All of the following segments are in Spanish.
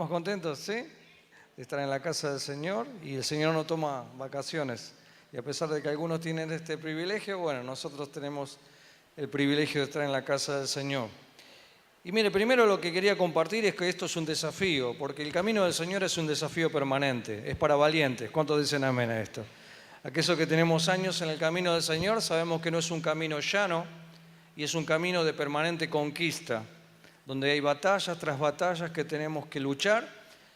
¿Estamos contentos? ¿Sí? De estar en la casa del Señor, y el Señor no toma vacaciones. Y a pesar de que algunos tienen este privilegio, bueno, nosotros tenemos el privilegio de estar en la casa del Señor. Y mire, primero lo que quería compartir es que esto es un desafío, porque el camino del Señor es un desafío permanente, es para valientes. ¿Cuántos dicen amén a esto? Aquellos que tenemos años en el camino del Señor sabemos que no es un camino llano y es un camino de permanente conquista, donde hay batallas tras batallas que tenemos que luchar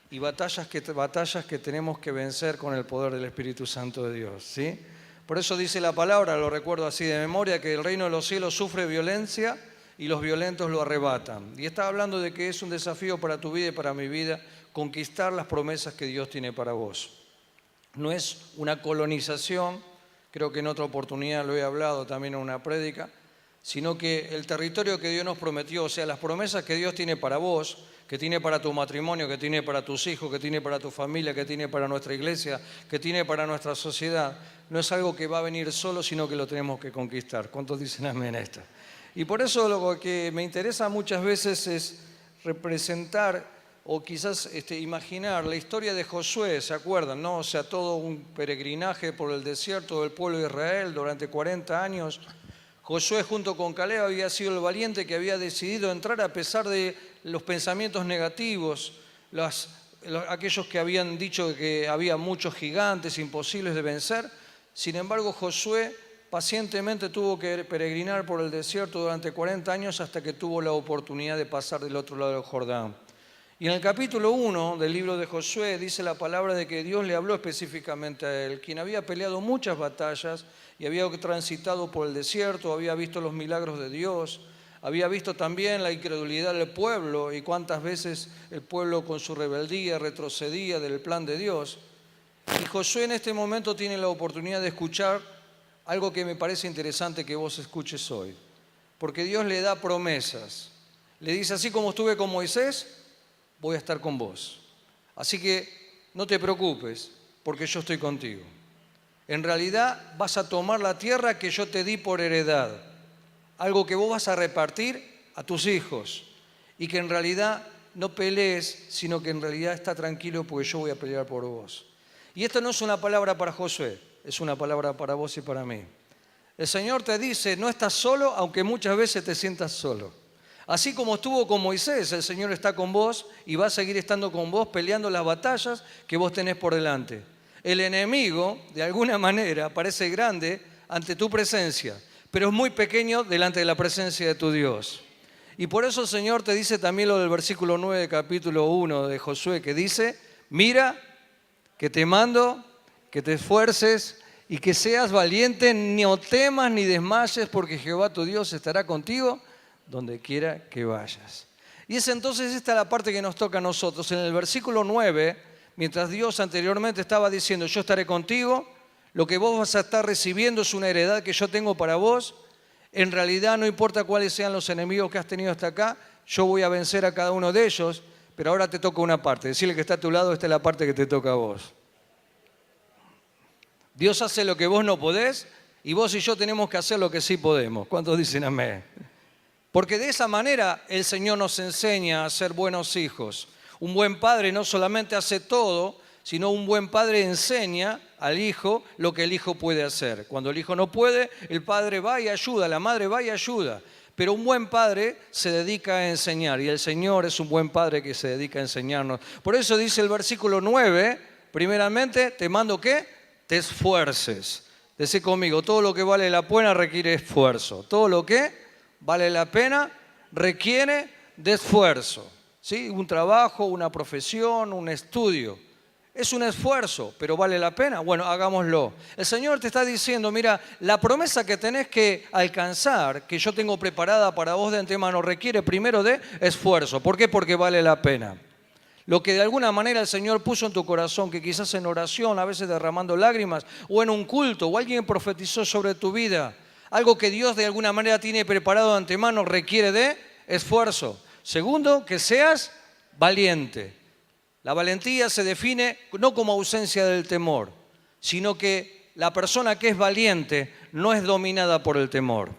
y batallas que tenemos que vencer con el poder del Espíritu Santo de Dios, ¿sí? Por eso dice la palabra, lo recuerdo así de memoria, que el reino de los cielos sufre violencia y los violentos lo arrebatan. Y está hablando de que es un desafío para tu vida y para mi vida conquistar las promesas que Dios tiene para vos. No es una colonización, creo que en otra oportunidad lo he hablado también en una prédica, sino que el territorio que Dios nos prometió, o sea, las promesas que Dios tiene para vos, que tiene para tu matrimonio, que tiene para tus hijos, que tiene para tu familia, que tiene para nuestra iglesia, que tiene para nuestra sociedad, no es algo que va a venir solo, sino que lo tenemos que conquistar. ¿Cuántos dicen amén a esto? Y por eso lo que me interesa muchas veces es representar o quizás imaginar la historia de Josué, ¿se acuerdan? ¿No? O sea, todo un peregrinaje por el desierto del pueblo de Israel durante 40 años. Josué junto con Caleb había sido el valiente que había decidido entrar a pesar de los pensamientos negativos, aquellos que habían dicho que había muchos gigantes imposibles de vencer. Sin embargo, Josué pacientemente tuvo que peregrinar por el desierto durante 40 años hasta que tuvo la oportunidad de pasar del otro lado del Jordán. Y en el capítulo 1 del libro de Josué dice la palabra de que Dios le habló específicamente a él, quien había peleado muchas batallas y había transitado por el desierto, había visto los milagros de Dios, había visto también la incredulidad del pueblo y cuántas veces el pueblo con su rebeldía retrocedía del plan de Dios. Y Josué en este momento tiene la oportunidad de escuchar algo que me parece interesante que vos escuches hoy, porque Dios le da promesas. Le dice, así como estuve con Moisés, voy a estar con vos. Así que no te preocupes, porque yo estoy contigo. En realidad vas a tomar la tierra que yo te di por heredad, algo que vos vas a repartir a tus hijos, y que en realidad no pelees, sino que en realidad está tranquilo porque yo voy a pelear por vos. Y esta no es una palabra para Josué, es una palabra para vos y para mí. El Señor te dice, no estás solo, aunque muchas veces te sientas solo. Así como estuvo con Moisés, el Señor está con vos y va a seguir estando con vos peleando las batallas que vos tenés por delante. El enemigo, de alguna manera, parece grande ante tu presencia, pero es muy pequeño delante de la presencia de tu Dios. Y por eso el Señor te dice también lo del versículo 9 del capítulo 1 de Josué, que dice, mira que te mando, que te esfuerces y que seas valiente, no temas ni desmayes, porque Jehová tu Dios estará contigo donde quiera que vayas. Y es entonces esta la parte que nos toca a nosotros. En el versículo 9, mientras Dios anteriormente estaba diciendo, yo estaré contigo, lo que vos vas a estar recibiendo es una heredad que yo tengo para vos. En realidad no importa cuáles sean los enemigos que has tenido hasta acá, yo voy a vencer a cada uno de ellos, pero ahora te toca una parte. Decirle que está a tu lado, esta es la parte que te toca a vos. Dios hace lo que vos no podés y vos y yo tenemos que hacer lo que sí podemos. ¿Cuántos dicen amén? Porque de esa manera el Señor nos enseña a ser buenos hijos. Un buen padre no solamente hace todo, sino un buen padre enseña al hijo lo que el hijo puede hacer. Cuando el hijo no puede, el padre va y ayuda, la madre va y ayuda. Pero un buen padre se dedica a enseñar y el Señor es un buen padre que se dedica a enseñarnos. Por eso dice el versículo 9, primeramente, te mando que te esfuerces. Decí conmigo, todo lo que vale la pena requiere esfuerzo. Todo lo que vale la pena requiere de esfuerzo, ¿sí? Un trabajo, una profesión, un estudio. Es un esfuerzo, pero ¿vale la pena? Bueno, hagámoslo. El Señor te está diciendo, mira, la promesa que tenés que alcanzar, que yo tengo preparada para vos de antemano, requiere primero de esfuerzo. ¿Por qué? Porque vale la pena. Lo que de alguna manera el Señor puso en tu corazón, que quizás en oración, a veces derramando lágrimas, o en un culto, o alguien profetizó sobre tu vida, algo que Dios de alguna manera tiene preparado de antemano, requiere de esfuerzo. Segundo, que seas valiente. La valentía se define no como ausencia del temor, sino que la persona que es valiente no es dominada por el temor.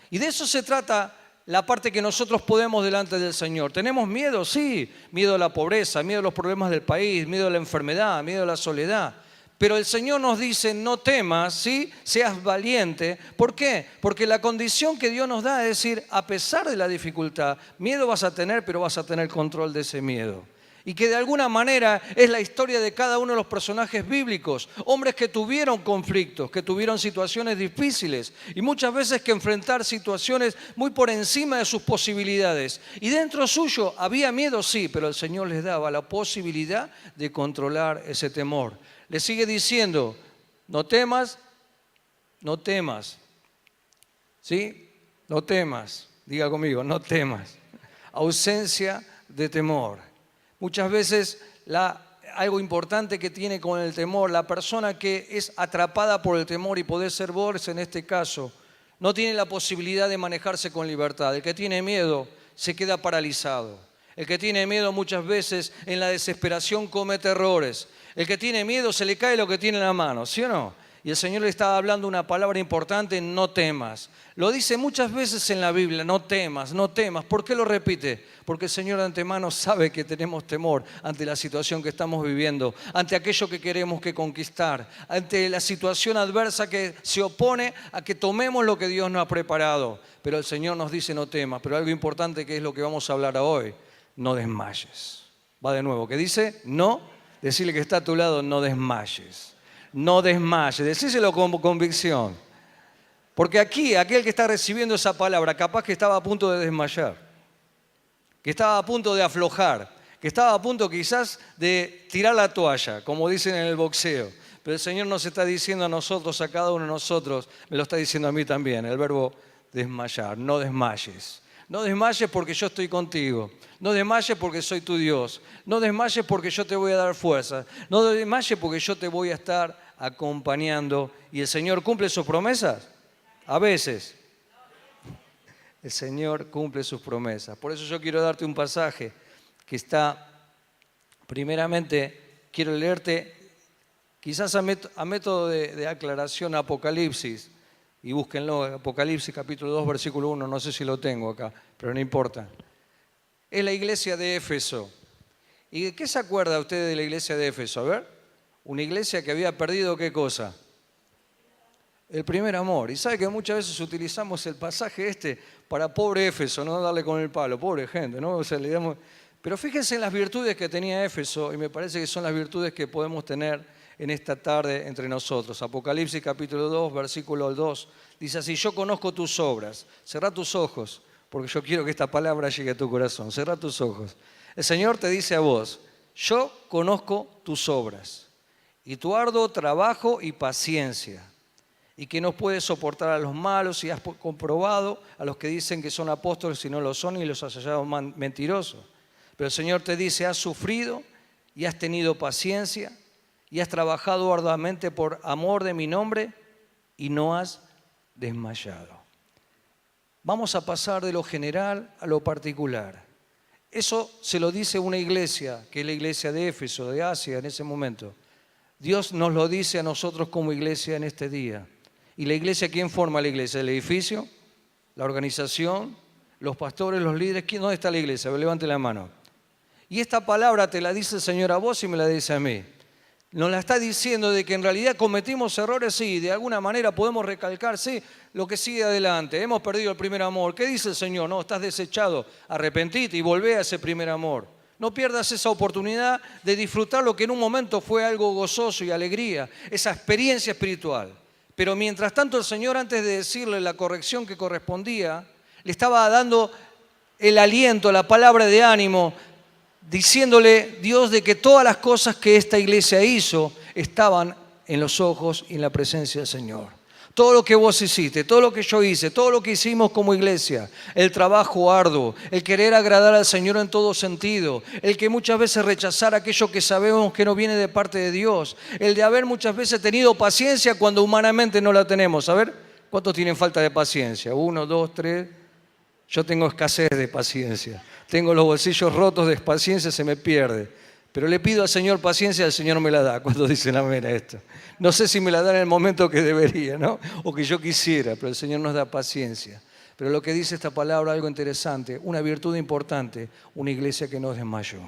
Y de eso se trata la parte que nosotros podemos delante del Señor. ¿Tenemos miedo? Sí. Miedo a la pobreza, miedo a los problemas del país, miedo a la enfermedad, miedo a la soledad. Pero el Señor nos dice, no temas, ¿sí? Seas valiente. ¿Por qué? Porque la condición que Dios nos da es decir, a pesar de la dificultad, miedo vas a tener, pero vas a tener control de ese miedo. Y que de alguna manera es la historia de cada uno de los personajes bíblicos. Hombres que tuvieron conflictos, que tuvieron situaciones difíciles y muchas veces que enfrentar situaciones muy por encima de sus posibilidades. Y dentro suyo había miedo, sí, pero el Señor les daba la posibilidad de controlar ese temor. Le sigue diciendo, no temas, no temas. ¿Sí? No temas. Diga conmigo, no temas. Ausencia de temor. Muchas veces algo importante que tiene con el temor, la persona que es atrapada por el temor, y puede ser vos en este caso, no tiene la posibilidad de manejarse con libertad. El que tiene miedo se queda paralizado. El que tiene miedo muchas veces en la desesperación comete errores. El que tiene miedo se le cae lo que tiene en la mano, ¿sí o no? Y el Señor le estaba hablando una palabra importante, no temas. Lo dice muchas veces en la Biblia, no temas, no temas. ¿Por qué lo repite? Porque el Señor de antemano sabe que tenemos temor ante la situación que estamos viviendo, ante aquello que queremos que conquistar, ante la situación adversa que se opone a que tomemos lo que Dios nos ha preparado. Pero el Señor nos dice no temas. Pero algo importante que es lo que vamos a hablar hoy, no desmayes. Va de nuevo, ¿qué dice? No, decirle que está a tu lado, no desmayes. No desmayes, decíselo con convicción. Porque aquí, aquel que está recibiendo esa palabra, capaz que estaba a punto de desmayar, que estaba a punto de aflojar, que estaba a punto quizás de tirar la toalla, como dicen en el boxeo. Pero el Señor nos está diciendo a nosotros, a cada uno de nosotros, me lo está diciendo a mí también, el verbo desmayar, no desmayes. No desmayes porque yo estoy contigo. No desmayes porque soy tu Dios. No desmayes porque yo te voy a dar fuerza. No desmayes porque yo te voy a estar acompañando. ¿Y el Señor cumple sus promesas? A veces. El Señor cumple sus promesas. Por eso yo quiero darte un pasaje que está, primeramente, quiero leerte, quizás a método de aclaración, Apocalipsis. Y búsquenlo, Apocalipsis capítulo 2, versículo 1, no sé si lo tengo acá, pero no importa. Es la iglesia de Éfeso. ¿Y de qué se acuerda usted de la iglesia de Éfeso? A ver, una iglesia que había perdido ¿qué cosa? El primer amor. Y sabe que muchas veces utilizamos el pasaje para pobre Éfeso, no darle con el palo, pobre gente, ¿no? O sea, le damos... Pero fíjense en las virtudes que tenía Éfeso, y me parece que son las virtudes que podemos tener en esta tarde entre nosotros. Apocalipsis capítulo 2, versículo 2, dice así, yo conozco tus obras. Cerrá tus ojos, porque yo quiero que esta palabra llegue a tu corazón. Cerrá tus ojos. El Señor te dice a vos, yo conozco tus obras y tu arduo trabajo y paciencia, y que no puedes soportar a los malos, y has comprobado a los que dicen que son apóstoles y no lo son, y los has hallado mentirosos. Pero el Señor te dice, has sufrido y has tenido paciencia, y has trabajado arduamente por amor de mi nombre y no has desmayado. Vamos a pasar de lo general a lo particular. Eso se lo dice una iglesia, que es la iglesia de Éfeso, de Asia en ese momento. Dios nos lo dice a nosotros como iglesia en este día. ¿Y la iglesia quién forma la iglesia? ¿El edificio? ¿La organización? ¿Los pastores? ¿Los líderes? ¿Dónde está la iglesia? Levante la mano. Y esta palabra te la dice el Señor a vos y me la dice a mí. Nos la está diciendo de que en realidad cometimos errores, sí, de alguna manera podemos recalcar, sí, lo que sigue adelante. Hemos perdido el primer amor. ¿Qué dice el Señor? No, estás desechado, arrepentite y volvé a ese primer amor. No pierdas esa oportunidad de disfrutar lo que en un momento fue algo gozoso y alegría, esa experiencia espiritual. Pero mientras tanto el Señor, antes de decirle la corrección que correspondía, le estaba dando el aliento, la palabra de ánimo, diciéndole Dios de que todas las cosas que esta iglesia hizo estaban en los ojos y en la presencia del Señor. Todo lo que vos hiciste, todo lo que yo hice, todo lo que hicimos como iglesia, el trabajo arduo, el querer agradar al Señor en todo sentido, el que muchas veces rechazar aquello que sabemos que no viene de parte de Dios, el de haber muchas veces tenido paciencia cuando humanamente no la tenemos. A ver, ¿cuántos tienen falta de paciencia? 1, 2, 3. Yo tengo escasez de paciencia. Tengo los bolsillos rotos de paciencia, se me pierde. Pero le pido al Señor paciencia, el Señor me la da. Cuando dicen amén a esto. No sé si me la da en el momento que debería, ¿no? O que yo quisiera, pero el Señor nos da paciencia. Pero lo que dice esta palabra, algo interesante, una virtud importante, una iglesia que no desmayó.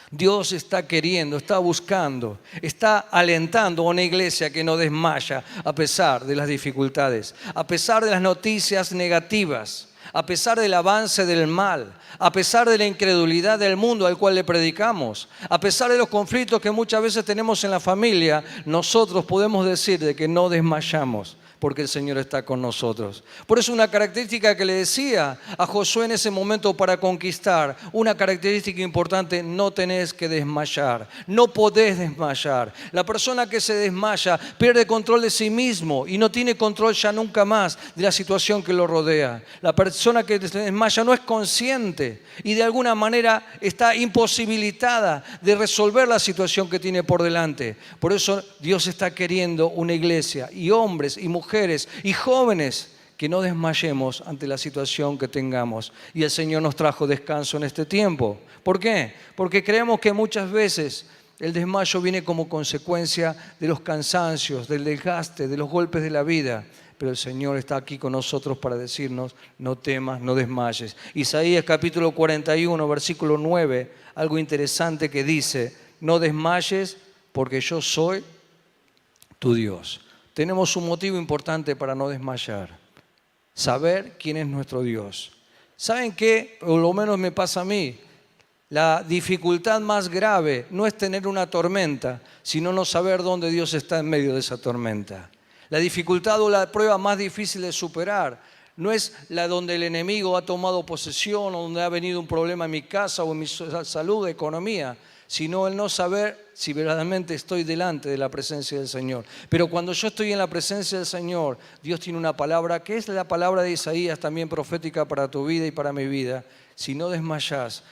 Dios está queriendo, está buscando, está alentando a una iglesia que no desmaya a pesar de las dificultades, a pesar de las noticias negativas, a pesar del avance del mal, a pesar de la incredulidad del mundo al cual le predicamos, a pesar de los conflictos que muchas veces tenemos en la familia, nosotros podemos decir de que no desmayamos, porque el Señor está con nosotros. Por eso una característica que le decía a Josué en ese momento para conquistar, una característica importante, no tenés que desmayar, no podés desmayar. La persona que se desmaya pierde control de sí mismo y no tiene control ya nunca más de la situación que lo rodea. La persona que se desmaya no es consciente y de alguna manera está imposibilitada de resolver la situación que tiene por delante. Por eso Dios está queriendo una iglesia y hombres y mujeres y jóvenes que no desmayemos ante la situación que tengamos. Y el Señor nos trajo descanso en este tiempo. ¿Por qué? Porque creemos que muchas veces el desmayo viene como consecuencia de los cansancios, del desgaste, de los golpes de la vida. Pero el Señor está aquí con nosotros para decirnos, no temas, no desmayes. Isaías capítulo 41, versículo 9, algo interesante que dice, no desmayes porque yo soy tu Dios. Tenemos un motivo importante para no desmayar. Saber quién es nuestro Dios. ¿Saben qué? Por lo menos me pasa a mí. La dificultad más grave no es tener una tormenta, sino no saber dónde Dios está en medio de esa tormenta. La dificultad o la prueba más difícil de superar no es la donde el enemigo ha tomado posesión o donde ha venido un problema en mi casa o en mi salud, economía, sino el no saber si verdaderamente estoy delante de la presencia del Señor. Pero cuando yo estoy en la presencia del Señor, Dios tiene una palabra que es la palabra de Isaías, también profética para tu vida y para mi vida. Si no desmayás,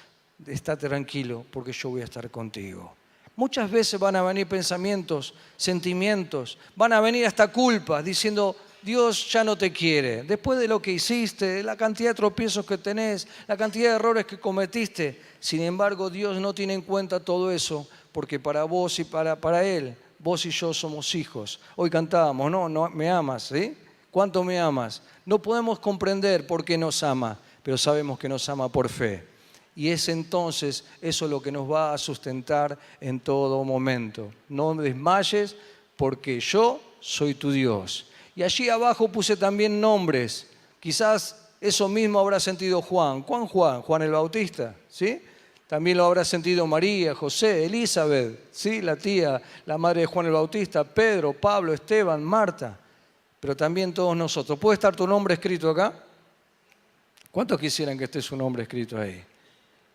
estate tranquilo porque yo voy a estar contigo. Muchas veces van a venir pensamientos, sentimientos, van a venir hasta culpas diciendo, Dios ya no te quiere. Después de lo que hiciste, la cantidad de tropiezos que tenés, la cantidad de errores que cometiste. Sin embargo, Dios no tiene en cuenta todo eso, porque para vos y para Él, vos y yo somos hijos. Hoy cantábamos, no, me amas, ¿sí? ¿Cuánto me amas? No podemos comprender por qué nos ama, pero sabemos que nos ama por fe. Y es entonces eso lo que nos va a sustentar en todo momento. No desmayes porque yo soy tu Dios. Y allí abajo puse también nombres. Quizás eso mismo habrá sentido Juan. Juan el Bautista, ¿sí? También lo habrá sentido María, José, Elizabeth, ¿sí? La tía, la madre de Juan el Bautista, Pedro, Pablo, Esteban, Marta. Pero también todos nosotros. ¿Puede estar tu nombre escrito acá? ¿Cuántos quisieran que esté su nombre escrito ahí?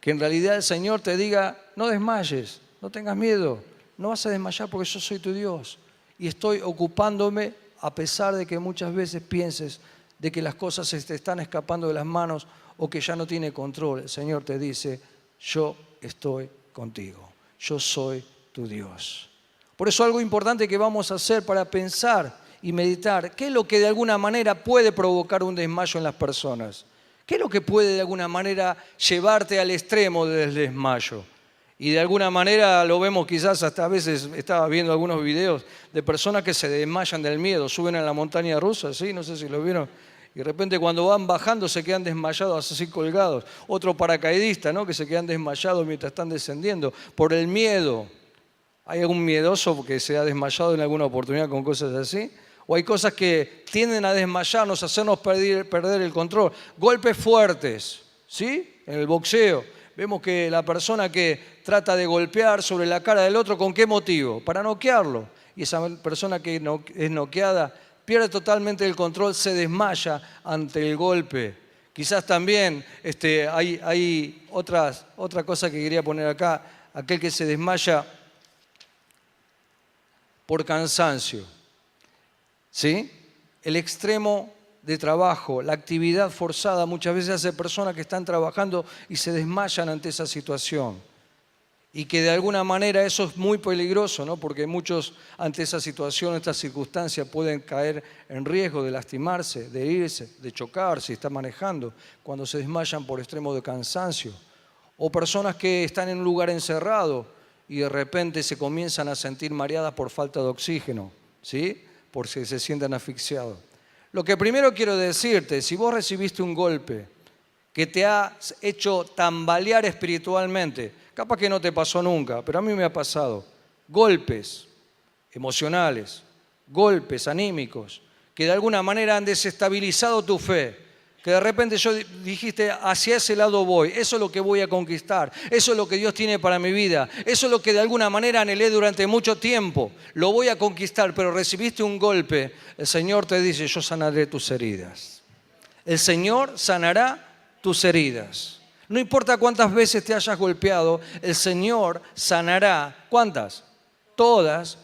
Que en realidad el Señor te diga, no desmayes, no tengas miedo, no vas a desmayar porque yo soy tu Dios. Y estoy ocupándome a pesar de que muchas veces pienses de que las cosas se te están escapando de las manos o que ya no tiene control. El Señor te dice, yo estoy contigo, yo soy tu Dios. Por eso algo importante que vamos a hacer para pensar y meditar, ¿qué es lo que de alguna manera puede provocar un desmayo en las personas? ¿Qué es lo que puede de alguna manera llevarte al extremo del desmayo? Y de alguna manera lo vemos quizás hasta a veces, estaba viendo algunos videos de personas que se desmayan del miedo, suben a la montaña rusa, ¿sí? No sé si lo vieron, y de repente cuando van bajando se quedan desmayados así colgados. Otro paracaidista, ¿no? Que se quedan desmayados mientras están descendiendo por el miedo. ¿Hay algún miedoso que se ha desmayado en alguna oportunidad con cosas así? ¿O hay cosas que tienden a desmayarnos, a hacernos perder el control? Golpes fuertes, ¿sí? En el boxeo vemos que la persona que trata de golpear sobre la cara del otro, ¿con qué motivo? Para noquearlo. Y esa persona que es noqueada pierde totalmente el control, se desmaya ante el golpe. Quizás también hay otra cosa que quería poner acá, aquel que se desmaya por cansancio, ¿sí? El extremo de trabajo, la actividad forzada, muchas veces hace personas que están trabajando y se desmayan ante esa situación. Y que de alguna manera eso es muy peligroso, ¿no? Porque muchos ante esa situación, esta circunstancia, pueden caer en riesgo de lastimarse, de herirse, de chocar si está manejando, cuando se desmayan por extremo de cansancio. O personas que están en un lugar encerrado y de repente se comienzan a sentir mareadas por falta de oxígeno, ¿sí? Porque se sientan asfixiados. Lo que primero quiero decirte, si vos recibiste un golpe que te ha hecho tambalear espiritualmente, capaz que no te pasó nunca, pero a mí me ha pasado, golpes emocionales, golpes anímicos, que de alguna manera han desestabilizado tu fe, que de repente dijiste, hacia ese lado voy, eso es lo que voy a conquistar, eso es lo que Dios tiene para mi vida, eso es lo que de alguna manera anhelé durante mucho tiempo, lo voy a conquistar, pero recibiste un golpe, el Señor te dice, yo sanaré tus heridas. El Señor sanará tus heridas. No importa cuántas veces te hayas golpeado, el Señor sanará, ¿cuántas? Todas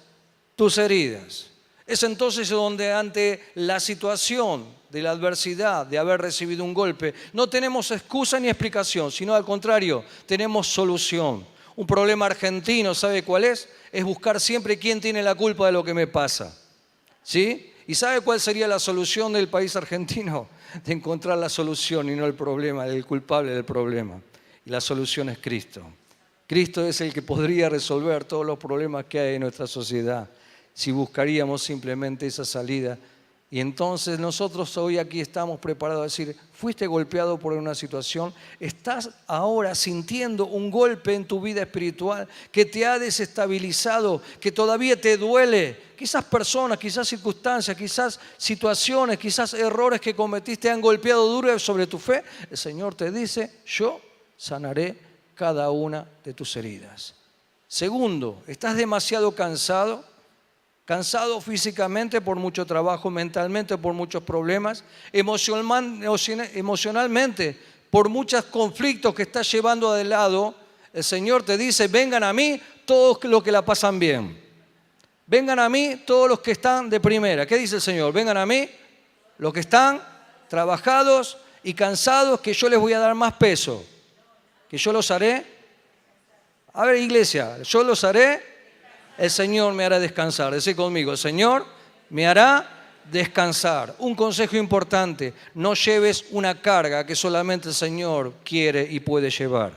tus heridas. Es entonces donde ante la situación de la adversidad, de haber recibido un golpe, no tenemos excusa ni explicación, sino al contrario, tenemos solución. Un problema argentino, ¿sabe cuál es? Es buscar siempre quién tiene la culpa de lo que me pasa. ¿Sí? ¿Y sabe cuál sería la solución del país argentino? De encontrar la solución y no el problema, el culpable del problema. Y la solución es Cristo. Cristo es el que podría resolver todos los problemas que hay en nuestra sociedad si buscaríamos simplemente esa salida. Y entonces nosotros hoy aquí estamos preparados a decir, fuiste golpeado por una situación, estás ahora sintiendo un golpe en tu vida espiritual que te ha desestabilizado, que todavía te duele. Quizás personas, quizás circunstancias, quizás situaciones, quizás errores que cometiste han golpeado duro sobre tu fe. El Señor te dice, yo sanaré cada una de tus heridas. Segundo, ¿estás demasiado cansado? Cansado físicamente por mucho trabajo, mentalmente por muchos problemas, emocionalmente por muchos conflictos que estás llevando de lado. El Señor te dice, vengan a mí todos los que la pasan bien. Vengan a mí todos los que están de primera. ¿Qué dice el Señor? Vengan a mí los que están trabajados y cansados, que yo les voy a dar más peso. Que yo los haré. A ver, iglesia, yo los haré. El Señor me hará descansar. Decí conmigo, el Señor me hará descansar. Un consejo importante, no lleves una carga que solamente el Señor quiere y puede llevar.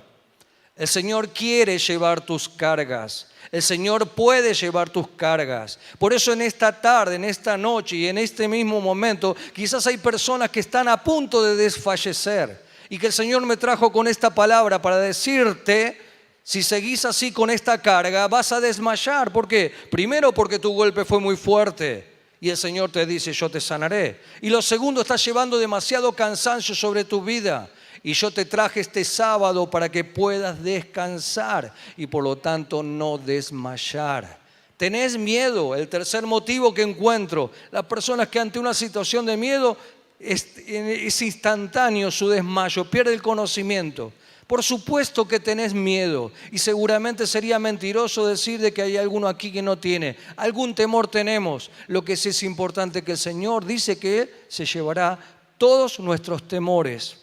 El Señor quiere llevar tus cargas. El Señor puede llevar tus cargas. Por eso en esta tarde, en esta noche y en este mismo momento, quizás hay personas que están a punto de desfallecer y que el Señor me trajo con esta palabra para decirte, si seguís así con esta carga, vas a desmayar. ¿Por qué? Primero, porque tu golpe fue muy fuerte y el Señor te dice, yo te sanaré. Y lo segundo, estás llevando demasiado cansancio sobre tu vida. Y yo te traje este sábado para que puedas descansar y por lo tanto no desmayar. ¿Tenés miedo? El tercer motivo que encuentro, las personas que ante una situación de miedo es instantáneo su desmayo, pierde el conocimiento. Por supuesto que tenés miedo y seguramente sería mentiroso decir de que hay alguno aquí que no tiene. Algún temor tenemos. Lo que sí es importante que el Señor dice que Él se llevará todos nuestros temores,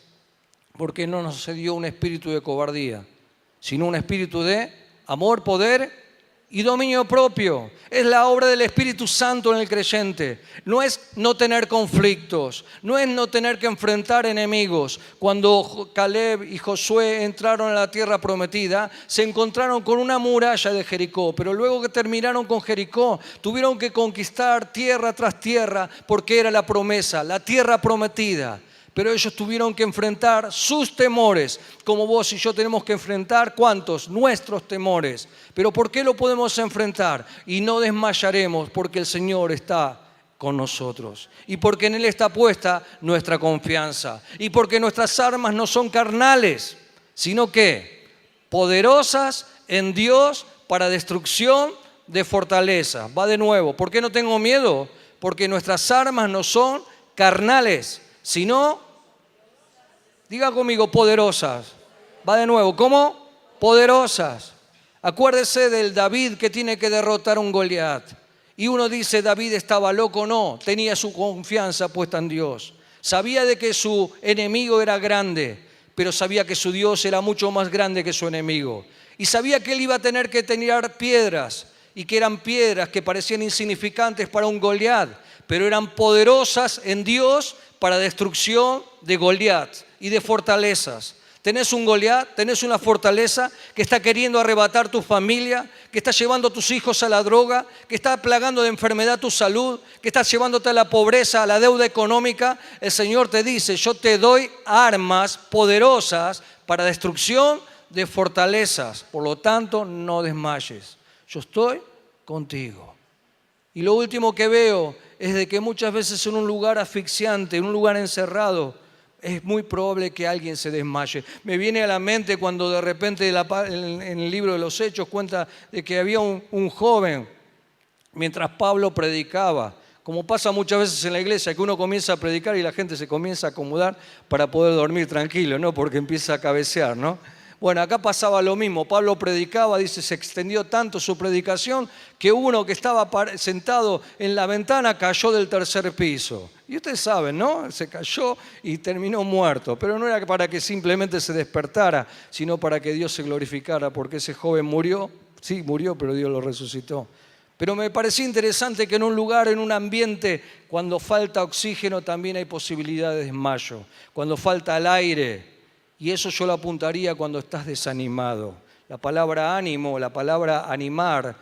porque no nos dio un espíritu de cobardía, sino un espíritu de amor, poder y dominio propio. Es la obra del Espíritu Santo en el creyente. No es no tener conflictos, no es no tener que enfrentar enemigos. Cuando Caleb y Josué entraron a la tierra prometida, se encontraron con una muralla de Jericó, pero luego que terminaron con Jericó, tuvieron que conquistar tierra tras tierra, porque era la promesa, la tierra prometida. Pero ellos tuvieron que enfrentar sus temores, como vos y yo tenemos que enfrentar, ¿cuántos? Nuestros temores. Pero ¿por qué lo podemos enfrentar? Y no desmayaremos, porque el Señor está con nosotros. Y porque en Él está puesta nuestra confianza. Y porque nuestras armas no son carnales, sino que poderosas en Dios para destrucción de fortaleza. Va de nuevo, ¿por qué no tengo miedo? Porque nuestras armas no son carnales, sino, diga conmigo, poderosas. Va de nuevo, ¿cómo? Poderosas. Acuérdese del David que tiene que derrotar a un Goliat. Y uno dice, David estaba loco. No, tenía su confianza puesta en Dios. Sabía de que su enemigo era grande, pero sabía que su Dios era mucho más grande que su enemigo. Y sabía que él iba a tener que tirar piedras, y que eran piedras que parecían insignificantes para un Goliat, pero eran poderosas en Dios para destrucción de Goliat y de fortalezas. Tenés un Goliat, tenés una fortaleza que está queriendo arrebatar tu familia, que está llevando a tus hijos a la droga, que está plagando de enfermedad tu salud, que está llevándote a la pobreza, a la deuda económica, el Señor te dice, yo te doy armas poderosas para destrucción de fortalezas. Por lo tanto, no desmayes. Yo estoy contigo. Y lo último que veo es de que muchas veces en un lugar asfixiante, en un lugar encerrado, es muy probable que alguien se desmaye. Me viene a la mente cuando de repente en el libro de los Hechos cuenta de que había un joven, mientras Pablo predicaba, como pasa muchas veces en la iglesia, que uno comienza a predicar y la gente se comienza a acomodar para poder dormir tranquilo, ¿no? Porque empieza a cabecear, ¿no? Bueno, acá pasaba lo mismo. Pablo predicaba, dice, se extendió tanto su predicación que uno que estaba sentado en la ventana cayó del tercer piso. Y ustedes saben, ¿no? Se cayó y terminó muerto. Pero no era para que simplemente se despertara, sino para que Dios se glorificara, porque ese joven murió. Sí, murió, pero Dios lo resucitó. Pero me parecía interesante que en un lugar, en un ambiente, cuando falta oxígeno también hay posibilidad de desmayo. Cuando falta el aire. Y eso yo lo apuntaría cuando estás desanimado. La palabra ánimo, la palabra animar,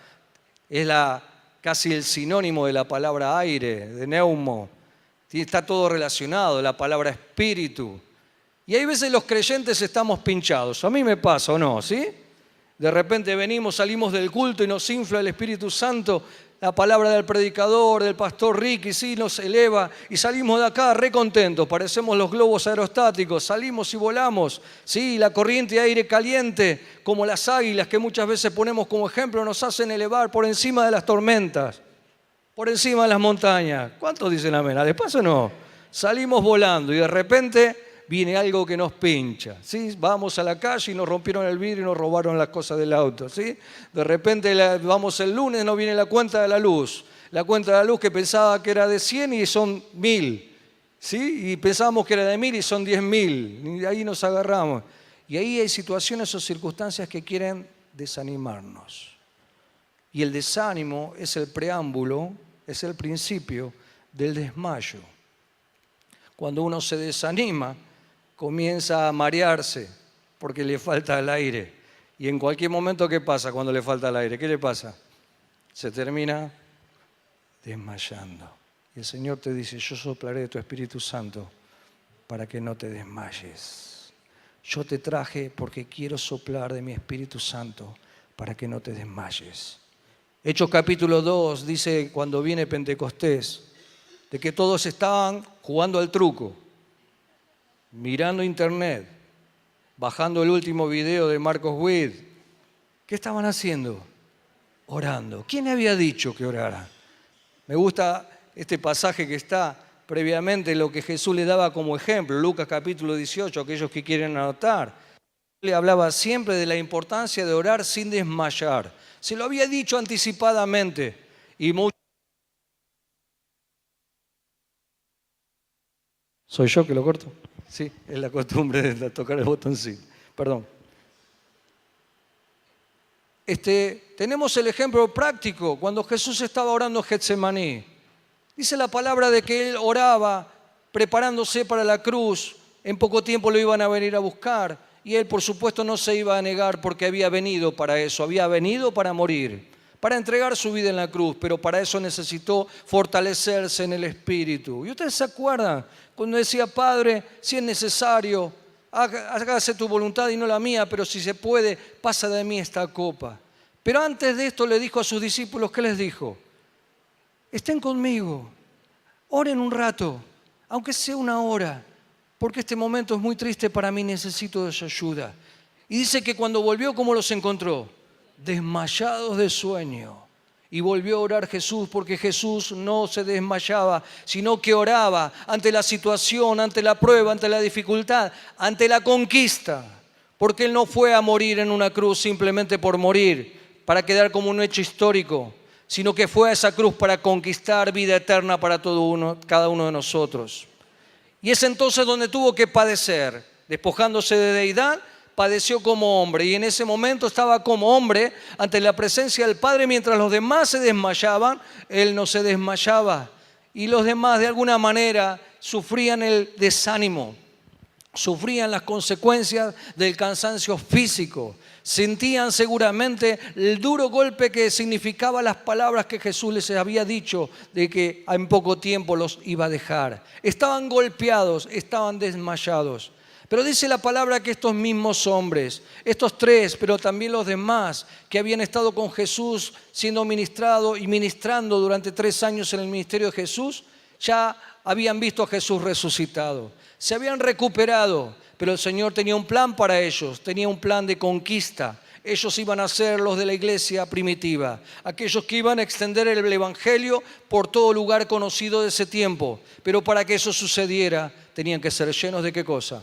es casi el sinónimo de la palabra aire, de neumo. Está todo relacionado, la palabra espíritu. Y hay veces los creyentes estamos pinchados. A mí me pasa, ¿o no? ¿Sí? De repente salimos del culto y nos infla el Espíritu Santo. La palabra del predicador, del pastor Ricky, sí, nos eleva y salimos de acá re contentos, parecemos los globos aerostáticos, salimos y volamos, sí, la corriente de aire caliente, como las águilas que muchas veces ponemos como ejemplo, nos hacen elevar por encima de las tormentas, por encima de las montañas. ¿Cuántos dicen amén? ¿De paso no? Salimos volando y de repente viene algo que nos pincha, ¿sí? Vamos a la calle y nos rompieron el vidrio y nos robaron las cosas del auto, ¿sí? De repente vamos el lunes, nos viene la cuenta de la luz que pensaba que era de 100 y son 1000, ¿sí? Y pensábamos que era de 1000 y son 10.000, y ahí nos agarramos. Y ahí hay situaciones o circunstancias que quieren desanimarnos. Y el desánimo es el preámbulo, es el principio del desmayo. Cuando uno se desanima, comienza a marearse porque le falta el aire. Y en cualquier momento, ¿qué pasa cuando le falta el aire? ¿Qué le pasa? Se termina desmayando. Y el Señor te dice, yo soplaré de tu Espíritu Santo para que no te desmayes. Yo te traje porque quiero soplar de mi Espíritu Santo para que no te desmayes. Hechos capítulo 2 dice, cuando viene Pentecostés, de que todos estaban jugando al truco, mirando internet, bajando el último video de Marcos Witt. ¿Qué estaban haciendo? Orando. ¿Quién había dicho que orara? Me gusta este pasaje que está previamente, lo que Jesús le daba como ejemplo, Lucas capítulo 18, aquellos que quieren anotar. Le hablaba siempre de la importancia de orar sin desmayar. Se lo había dicho anticipadamente y muchos. ¿Soy yo que lo corto? Sí, es la costumbre de tocar el botoncito. Perdón. Tenemos el ejemplo práctico cuando Jesús estaba orando en Getsemaní. Dice la palabra de que él oraba preparándose para la cruz. En poco tiempo lo iban a venir a buscar. Y él, por supuesto, no se iba a negar porque había venido para eso. Había venido para morir, para entregar su vida en la cruz. Pero para eso necesitó fortalecerse en el Espíritu. ¿Y ustedes se acuerdan? Cuando decía, Padre, si es necesario, hágase tu voluntad y no la mía, pero si se puede, pasa de mí esta copa. Pero antes de esto le dijo a sus discípulos, ¿qué les dijo? Estén conmigo, oren un rato, aunque sea una hora, porque este momento es muy triste para mí, necesito de su ayuda. Y dice que cuando volvió, ¿cómo los encontró? Desmayados de sueño. Y volvió a orar Jesús, porque Jesús no se desmayaba, sino que oraba ante la situación, ante la prueba, ante la dificultad, ante la conquista. Porque Él no fue a morir en una cruz simplemente por morir, para quedar como un hecho histórico, sino que fue a esa cruz para conquistar vida eterna para cada uno de nosotros. Y es entonces donde tuvo que padecer, despojándose de deidad, padeció como hombre y en ese momento estaba como hombre ante la presencia del Padre. Mientras los demás se desmayaban, Él no se desmayaba. Y los demás de alguna manera sufrían el desánimo. sufrían las consecuencias del cansancio físico. Sentían seguramente el duro golpe que significaba las palabras que Jesús les había dicho de que en poco tiempo los iba a dejar. Estaban golpeados, estaban desmayados. Pero dice la palabra que estos mismos hombres, estos tres, pero también los demás que habían estado con Jesús siendo ministrado y ministrando durante 3 años en el ministerio de Jesús, ya habían visto a Jesús resucitado. Se habían recuperado, pero el Señor tenía un plan para ellos, tenía un plan de conquista. Ellos iban a ser los de la iglesia primitiva, aquellos que iban a extender el evangelio por todo lugar conocido de ese tiempo. Pero para que eso sucediera, tenían que ser llenos ¿de qué cosa?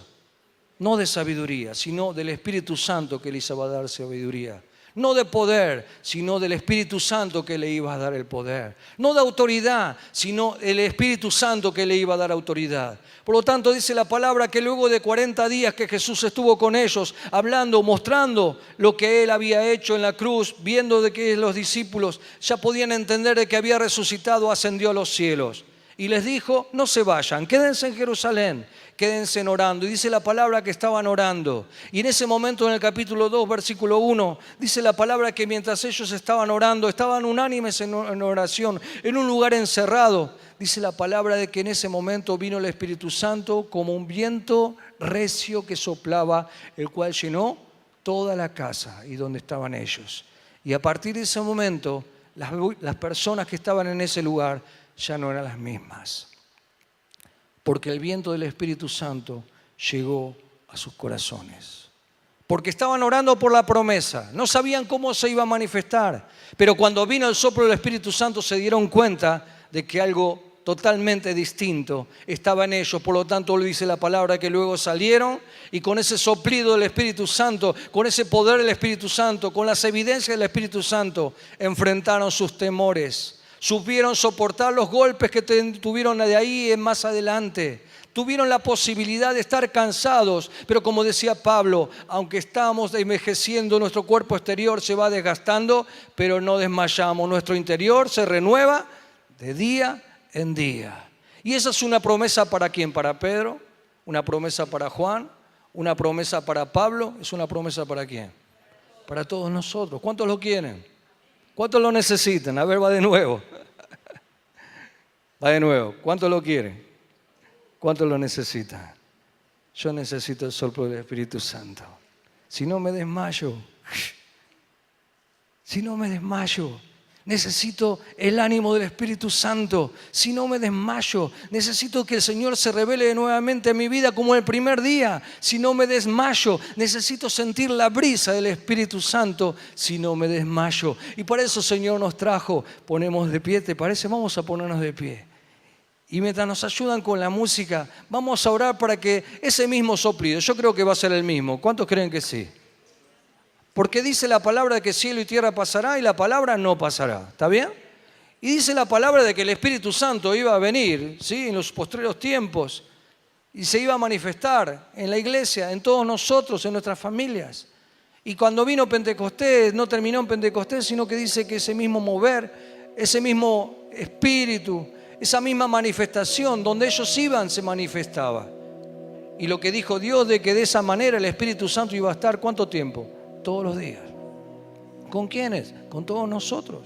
No de sabiduría, sino del Espíritu Santo que les iba a dar sabiduría. No de poder, sino del Espíritu Santo que le iba a dar el poder. No de autoridad, sino el Espíritu Santo que le iba a dar autoridad. Por lo tanto, dice la palabra que luego de 40 días que Jesús estuvo con ellos, hablando, mostrando lo que Él había hecho en la cruz, viendo de que los discípulos ya podían entender de que había resucitado, ascendió a los cielos. Y les dijo, no se vayan, quédense en Jerusalén, quédense orando. Y dice la palabra que estaban orando. Y en ese momento, en el capítulo 2, versículo 1, dice la palabra que mientras ellos estaban orando, estaban unánimes en oración, en un lugar encerrado. Dice la palabra de que en ese momento vino el Espíritu Santo como un viento recio que soplaba, el cual llenó toda la casa y donde estaban ellos. Y a partir de ese momento, las personas que estaban en ese lugar ya no eran las mismas, porque el viento del Espíritu Santo llegó a sus corazones, porque estaban orando por la promesa, no sabían cómo se iba a manifestar, pero cuando vino el soplo del Espíritu Santo se dieron cuenta de que algo totalmente distinto estaba en ellos. Por lo tanto, lo dice la palabra que luego salieron y con ese soplido del Espíritu Santo, con ese poder del Espíritu Santo, con las evidencias del Espíritu Santo, enfrentaron sus temores. Supieron soportar los golpes que tuvieron de ahí en más adelante. Tuvieron la posibilidad de estar cansados, pero como decía Pablo, aunque estamos envejeciendo, nuestro cuerpo exterior se va desgastando, pero no desmayamos. Nuestro interior se renueva de día en día. Y esa es una promesa para ¿quién? Para Pedro, una promesa para Juan, una promesa para Pablo, es una promesa para ¿quién? Para todos nosotros. ¿Cuántos lo quieren? ¿Cuántos lo necesitan? A ver, va de nuevo. Va de nuevo. ¿Cuántos lo quieren? ¿Cuántos lo necesitan? Yo necesito el soplo del Espíritu Santo. Si no me desmayo. Si no me desmayo. Necesito el ánimo del Espíritu Santo. Si no me desmayo, necesito que el Señor se revele nuevamente en mi vida como el primer día. Si no me desmayo, necesito sentir la brisa del Espíritu Santo. Si no me desmayo. Y para eso el Señor nos trajo. Ponemos de pie, ¿te parece? Vamos a ponernos de pie. Y mientras nos ayudan con la música, vamos a orar para que ese mismo soplido, yo creo que va a ser el mismo. ¿Cuántos creen que sí? Porque dice la palabra de que cielo y tierra pasará y la palabra no pasará. ¿Está bien? Y dice la palabra de que el Espíritu Santo iba a venir, ¿sí?, en los postreros tiempos y se iba a manifestar en la iglesia, en todos nosotros, en nuestras familias. Y cuando vino Pentecostés, no terminó en Pentecostés, sino que dice que ese mismo mover, ese mismo espíritu, esa misma manifestación, donde ellos iban, se manifestaba. Y lo que dijo Dios de que de esa manera el Espíritu Santo iba a estar, ¿cuánto tiempo? Todos los días. ¿Con quiénes? Con todos nosotros.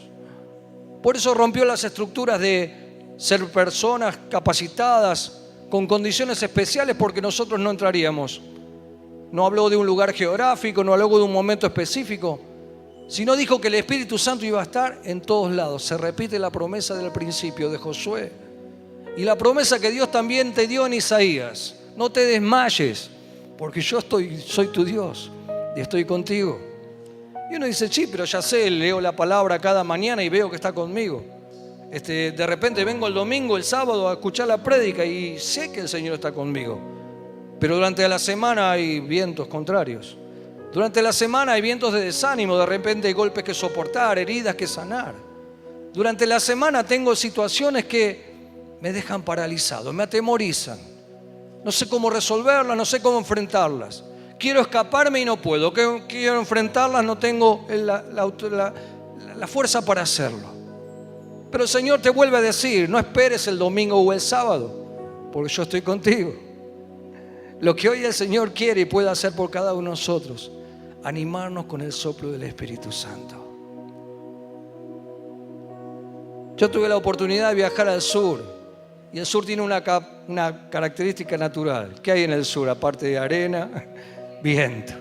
Por eso rompió las estructuras de ser personas capacitadas con condiciones especiales, porque nosotros no entraríamos. No habló de un lugar geográfico, no habló de un momento específico, sino dijo que el Espíritu Santo iba a estar en todos lados. Se repite la promesa del principio de Josué y la promesa que Dios también te dio en Isaías: no te desmayes, porque yo soy tu Dios y estoy contigo. Y uno dice, sí, pero ya sé, leo la palabra cada mañana y veo que está conmigo. De repente vengo el domingo, el sábado a escuchar la prédica y sé que el Señor está conmigo. Pero durante la semana hay vientos contrarios. Durante la semana hay vientos de desánimo, de repente hay golpes que soportar, heridas que sanar. Durante la semana tengo situaciones que me dejan paralizado, me atemorizan. No sé cómo resolverlas, no sé cómo enfrentarlas. Quiero escaparme y no puedo. Quiero enfrentarlas, no tengo la fuerza para hacerlo. Pero el Señor te vuelve a decir, no esperes el domingo o el sábado, porque yo estoy contigo. Lo que hoy el Señor quiere y puede hacer por cada uno de nosotros, animarnos con el soplo del Espíritu Santo. Yo tuve la oportunidad de viajar al sur, y el sur tiene una característica natural. ¿Qué hay en el sur? Aparte de arena, viento.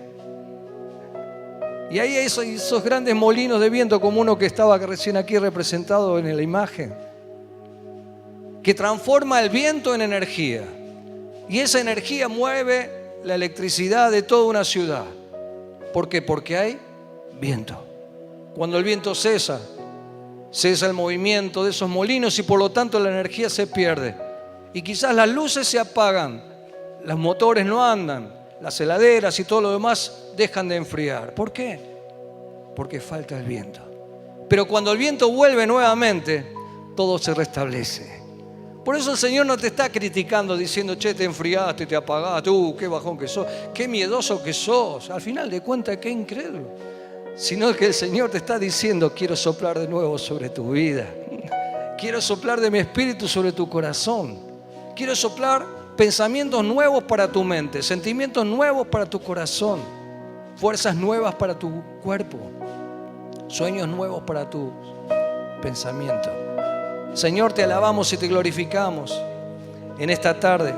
Y hay esos grandes molinos de viento, como uno que estaba recién aquí representado en la imagen, que transforma el viento en energía. Y esa energía mueve la electricidad de toda una ciudad. ¿Por qué? Porque hay viento. Cuando el viento cesa el movimiento de esos molinos y por lo tanto la energía se pierde. Y quizás las luces se apagan, los motores no andan, las heladeras y todo lo demás dejan de enfriar. ¿Por qué? Porque falta el viento. Pero cuando el viento vuelve nuevamente, todo se restablece. Por eso el Señor no te está criticando diciendo, che, te enfriaste, te apagaste, qué bajón que sos, qué miedoso que sos. Al final de cuentas, qué incrédulo. Sino que el Señor te está diciendo, quiero soplar de nuevo sobre tu vida. Quiero soplar de mi espíritu sobre tu corazón. Quiero soplar pensamientos nuevos para tu mente, sentimientos nuevos para tu corazón, fuerzas nuevas para tu cuerpo, sueños nuevos para tu pensamiento. Señor, te alabamos y te glorificamos en esta tarde.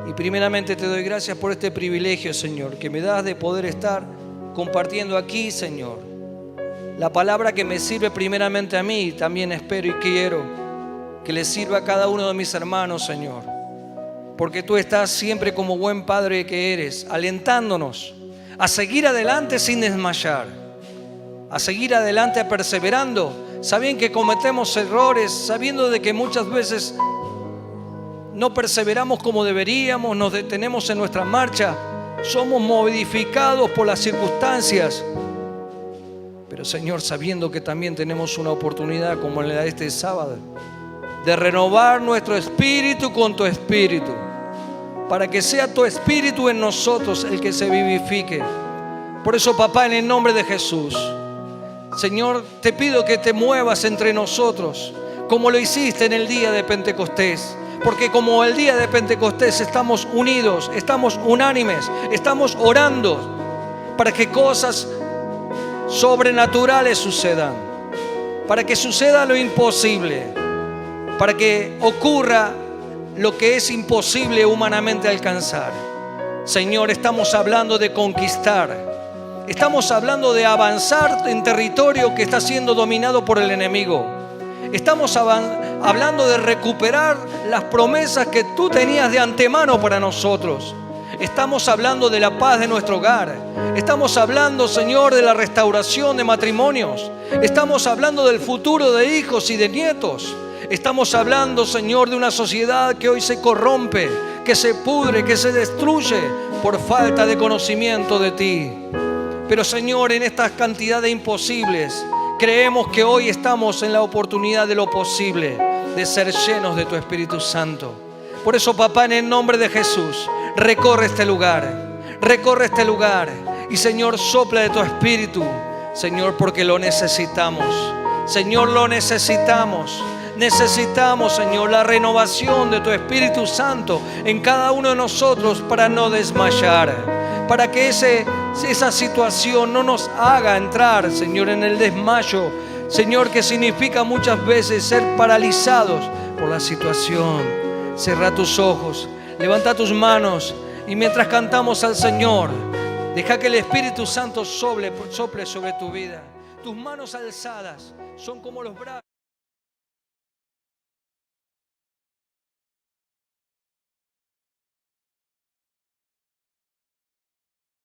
Y primeramente te doy gracias por este privilegio, Señor, que me das de poder estar compartiendo aquí, Señor, la palabra que me sirve primeramente a mí. También espero y quiero que le sirva a cada uno de mis hermanos, Señor, porque tú estás siempre como buen Padre que eres, alentándonos a seguir adelante sin desmayar, a seguir adelante perseverando, sabiendo que cometemos errores, sabiendo de que muchas veces no perseveramos como deberíamos, nos detenemos en nuestra marcha, somos modificados por las circunstancias. Pero Señor, sabiendo que también tenemos una oportunidad como la de este sábado, de renovar nuestro espíritu con tu espíritu, para que sea tu espíritu en nosotros el que se vivifique. Por eso, papá, en el nombre de Jesús, Señor, te pido que te muevas entre nosotros, como lo hiciste en el día de Pentecostés. Porque como el día de Pentecostés estamos unidos, estamos unánimes, estamos orando para que cosas sobrenaturales sucedan, para que suceda lo imposible, para que ocurra lo que es imposible humanamente alcanzar. Señor, estamos hablando de conquistar, estamos hablando de avanzar en territorio que está siendo dominado por el enemigo. Estamos hablando de recuperar las promesas que tú tenías de antemano para nosotros. Estamos hablando de la paz de nuestro hogar. Estamos hablando, Señor, de la restauración de matrimonios. Estamos hablando del futuro de hijos y de nietos. Estamos hablando, Señor, de una sociedad que hoy se corrompe, que se pudre, que se destruye por falta de conocimiento de ti. Pero, Señor, en esta cantidad de imposibles, creemos que hoy estamos en la oportunidad de lo posible, de ser llenos de tu Espíritu Santo. Por eso, papá, en el nombre de Jesús, recorre este lugar y, Señor, sopla de tu Espíritu, Señor, porque lo necesitamos. Señor, lo necesitamos. Necesitamos, Señor, la renovación de tu Espíritu Santo en cada uno de nosotros para no desmayar, para que esa situación no nos haga entrar, Señor, en el desmayo, Señor, que significa muchas veces ser paralizados por la situación. Cerra tus ojos, levanta tus manos y mientras cantamos al Señor, deja que el Espíritu Santo sople sobre tu vida. Tus manos alzadas son como los brazos.